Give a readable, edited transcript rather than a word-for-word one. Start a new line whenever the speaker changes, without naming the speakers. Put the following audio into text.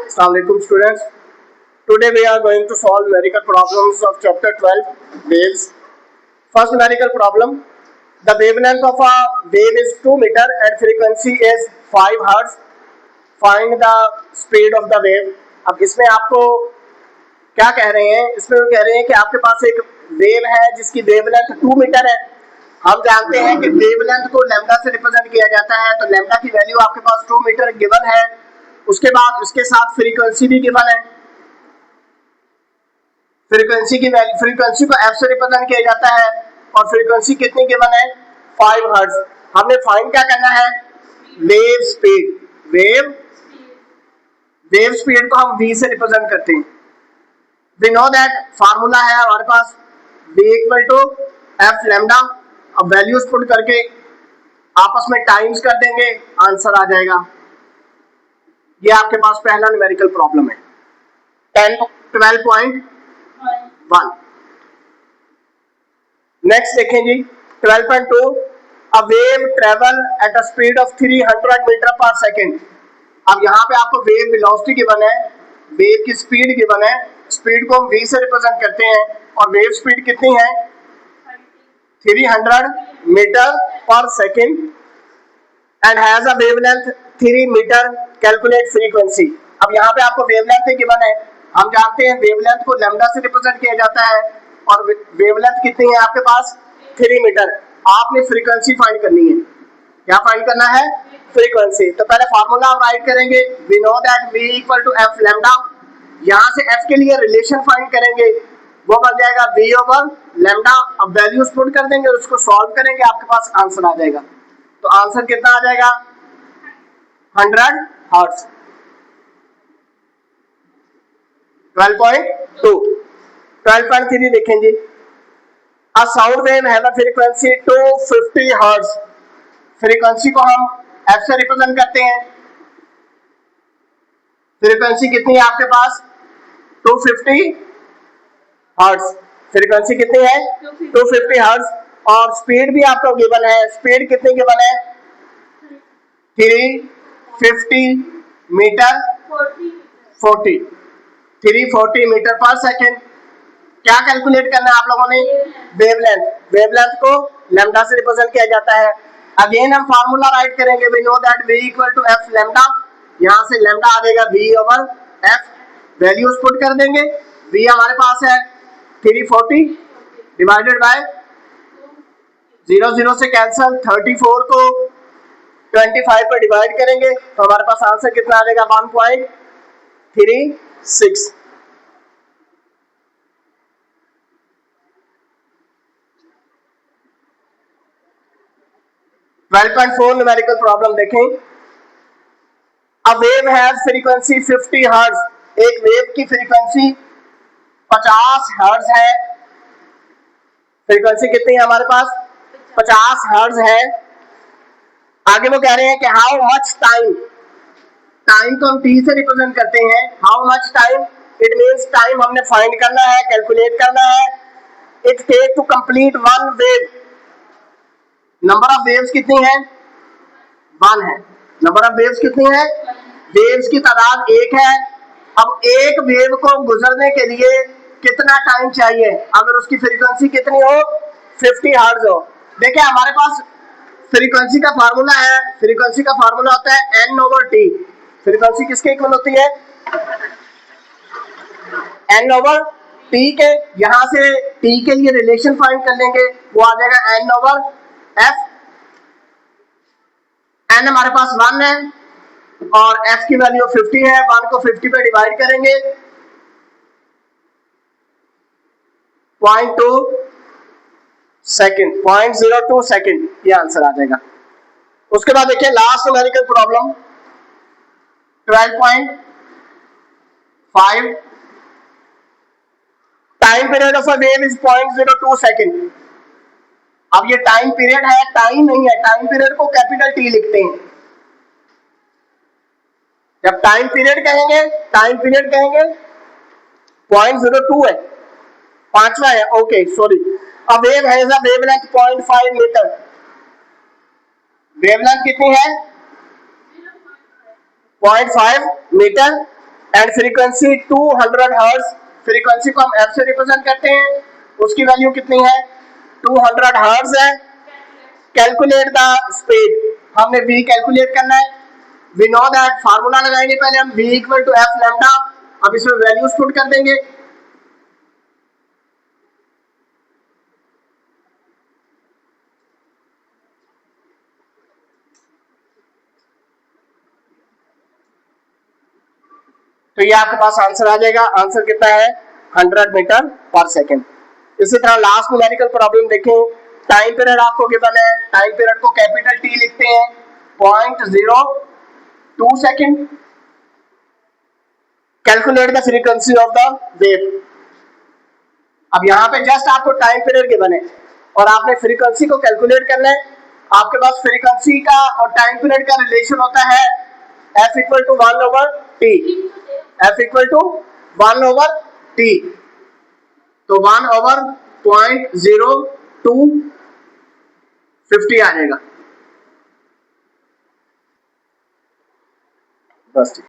Assalamualaikum students. Today we are going to solve numerical problems of chapter 12 waves. First numerical problem. The wavelength of a wave is 2 meter and frequency is 5 hertz. Find the speed of the wave. अब इसमें आपको क्या कह रहे हैं? इसमें वो कह रहे हैं कि आपके पास एक वेव है जिसकी वेवलेंथ 2 मीटर है. हम जानते हैं कि वेवलेंथ को लैम्डा से रिप्रेजेंट किया जाता है, तो लैम्डा की वैल्यू आपके पास 2 मीटर गिवन है. उसके बाद उसके साथ फ्रीक्वेंसी भी गिवन है. फ्रीक्वेंसी की वैल्यू, फ्रीक्वेंसी को एफ से रिप्रेजेंट किया जाता है और फ्रीक्वेंसी कितनी गिवन है? 5 हर्ट्ज. हमने फाइंड क्या करना है? Wave speed. वेव स्पीड को हम v से रिप्रेजेंट करते हैं. वी नो दैट फार्मूला है हमारे पास v equal to F lambda. अब वैल्यूज पुट करके आपस में टाइम्स कर देंगे, आंसर आ जाएगा. ये आपके पास पहला न्यूमेरिकल प्रॉब्लम है 12.1. नेक्स्ट देखें जी 12.2. A wave travel at a speed of 300 metre per second. अब यहाँ पे आपको वेव वेलोसिटी गिवन है, वेव की स्पीड गिवन है. स्पीड को हम v से रिप्रेजेंट करते हैं और वेव स्पीड कितनी है? 300 metre per second and has a wavelength 3 metre. Calculate frequency. अब यहाँ पे आपको वेवलेंथ गिवन है. हम जानते हैं वेवलेंथ को लैम्डा से रिप्रेजेंट किया जाता है और वेवलेंथ कितनी है आपके पास? 3 मीटर. आपने फ्रीक्वेंसी फाइंड करनी है. क्या फाइंड करना है? फ्रीक्वेंसी. तो पहले फार्मूला हम राइट करेंगे. We know that v equal to F lambda. यहाँ से f के लिए रिलेशन फाइंड करेंगे, वो बन जाएगा v ओवर लैम्डा. अब वैल्यूज पुट कर देंगे, उसको सॉल्व करेंगे, आपके पास आंसर आ जाएगा. तो आंसर कितना आ जाएगा? 100 हर्ट्ज. 12.2. 12.3 देखें जी. A sound wave have a frequency 250 hertz. Frequency को हम f से रिप्रेजेंट करते हैं. फ्रीक्वेंसी कितनी है आपके पास? 250 हर्ट्ज. फ्रीक्वेंसी कितनी है? 250 हर्ट्ज. और स्पीड भी आपको गिवन है. स्पीड कितनी गिवन है? 350 मीटर 340 मीटर पर सेकेंड. क्या कैलकुलेट करना है आप लोगों ने? वेवलेंथ. वेवलेंथ को लैम्डा से रिप्रेजेंट किया जाता है. अगेन हम फार्मूला राइट करेंगे. We know that v equal to F lambda. यहाँ से लैम्डा आ जाएगा v over f. Values put कर देंगे. v हमारे पास है 340 डिवाइडेड बाय 0 से कैंसल. 34 को 25 पर डिवाइड करेंगे तो हमारे पास आंसर कितना आ जाएगा? 1.36. न्यूमेरिकल प्रॉब्लम देखें. अ वेव हैज फ्रीक्वेंसी 50 हर्ट्ज. एक वेव की फ्रीक्वेंसी 50 हर्ट्ज है. फ्रीक्वेंसी कितनी है हमारे पास? 50 हर्ट्ज है. आगे वो कह रहे हैं कि हाउ मच टाइम. टाइम को हम t से रिप्रेजेंट करते हैं. How much time, it means time हमने फाइंड करना है, कैलकुलेट करना है. It take to complete one wave. Number of waves कितनी है? 1 है. नंबर ऑफ वेव्स कितनी है? वेव्स की तादाद 1 है. अब एक वेव को गुजरने के लिए कितना टाइम चाहिए अगर उसकी फ्रीक्वेंसी कितनी हो? 50 हर्ट्ज हो. देखिए हमारे पास फ्रीक्वेंसी का फार्मूला है. फ्रीक्वेंसी का फार्मूला होता है n ओवर t. फ्रीक्वेंसी किसके इक्वल होती है? n ओवर t के. यहां से t के लिए रिलेशन फाइंड कर लेंगे, वो आ जाएगा n ओवर f. n हमारे पास 1 है और f की वैल्यू 50 है. 1 को 50 पे डिवाइड करेंगे 0.2 सेकेंड, 0.02 सेकेंड. ये आंसर आ जाएगा. उसके बाद देखिए last numerical problem 12.5. Time period of a wave is 0.02 second. अब ये टाइम पीरियड है, टाइम नहीं है. टाइम पीरियड को कैपिटल T लिखते हैं. जब टाइम पीरियड कहेंगे 0.02 है, 5वां है. Okay sorry. A wave has a wavelength 0.5 metre. Wavelength कितनी है? 0.5 metre and frequency 200 hertz, frequency को हम एफ से रिप्रेजेंट करते हैं, उसकी वैल्यू कितनी है 200 हर्ट्ज है। कैलकुलेट द स्पीड, हमने v कैलकुलेट करना है। वी नो दैट, फार्मूला लगाएंगे पहले हम v equal to F lambda, अब इसमें वैल्यूज पुट कर देंगे। तो ये आपके पास आंसर आ जाएगा। आंसर कितना है 100 मीटर पर सेकेंड। इसी तरह लास्ट न्यूमेरिकल प्रॉब्लम देखें। टाइम पीरियड आपको गिवन है, टाइम पीरियड को कैपिटल टी लिखते हैं 0.02 second. Calculate the frequency of the wave. अब यहाँ पे जस्ट आपको टाइम पीरियड गिवन है और आपने फ्रीक्वेंसी को कैलकुलेट करना है। आपके पास फ्रीक्वेंसी का और टाइम पीरियड का रिलेशन होता है f equal to 1/t, f equal to 1/t, तो 1/0.0250 आ जाएगा बस।